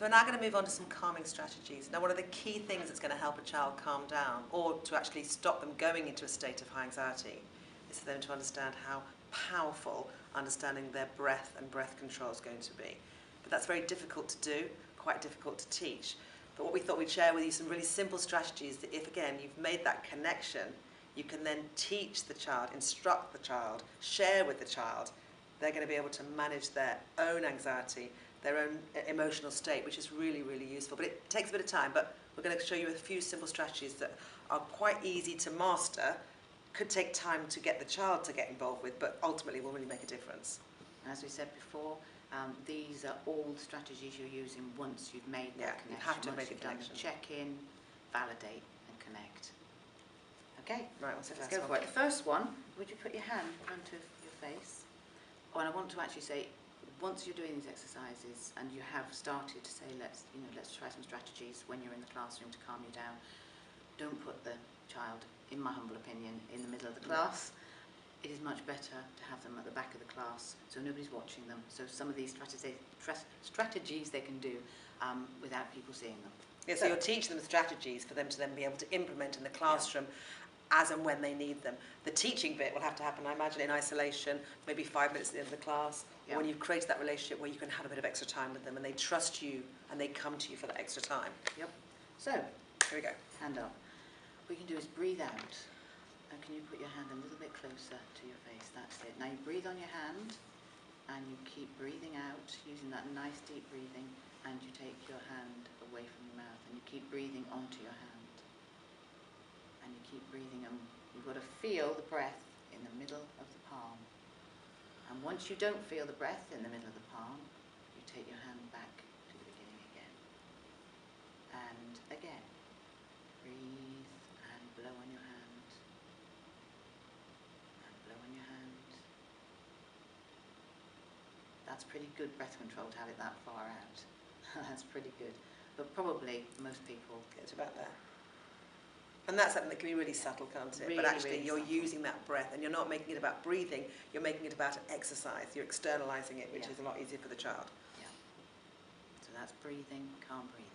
So we're now going to move on to some calming strategies. Now, one of the key things that's going to help a child calm down, or to actually stop them going into a state of high anxiety, is for them to understand how powerful understanding their breath and breath control is going to be. But that's very difficult to do, quite difficult to teach. But what we thought we'd share with you some really simple strategies that if, again, you've made that connection, you can then teach the child, instruct the child, share with the child. They're going to be able to manage their own anxiety, their own emotional state, which is really, really useful. But it takes a bit of time, but we're going to show you a few simple strategies that are quite easy to master, could take time to get the child to get involved with, but ultimately will really make a difference. As we said before, these are all strategies you're using once you've made that connection. You have to once make a you've done connection. the check-in, validate and connect. Okay, Right, what's the let's first go one? for it. The first one, would you put your hand in front of your face? Oh, and I want to actually say, once you're doing these exercises and you have started to say, let's try some strategies when you're in the classroom to calm you down, don't put the child, in my humble opinion, in the middle of the class. It is much better to have them at the back of the class so nobody's watching them. So some of these strategies they can do without people seeing them. Yeah, so you're teaching them strategies for them to then be able to implement in the classroom as and when they need them. The teaching bit will have to happen, I imagine, in isolation, maybe 5 minutes at the end of the class, or when you've created that relationship where you can have a bit of extra time with them and they trust you and they come to you for that extra time. Yep. So, here we go. Hand up. What you can do is breathe out. And can you put your hand a little bit closer to your face? That's it. Now you breathe on your hand and you keep breathing out using that nice deep breathing, and you take your hand away from your mouth and you keep breathing onto your hand. And you keep breathing, and you've got to feel the breath in the middle of the palm. And once you don't feel the breath in the middle of the palm, you take your hand back to the beginning again. And again. Breathe and blow on your hand. And blow on your hand. That's pretty good breath control to have it that far out. That's pretty good. But probably most people get about there. And that's something that can be really subtle, can't it? Really, but actually really you're subtle. using that breath, and you're not making it about breathing, you're making it about an exercise. You're externalizing it, which is a lot easier for the child. Yeah. So that's breathing, calm breathing.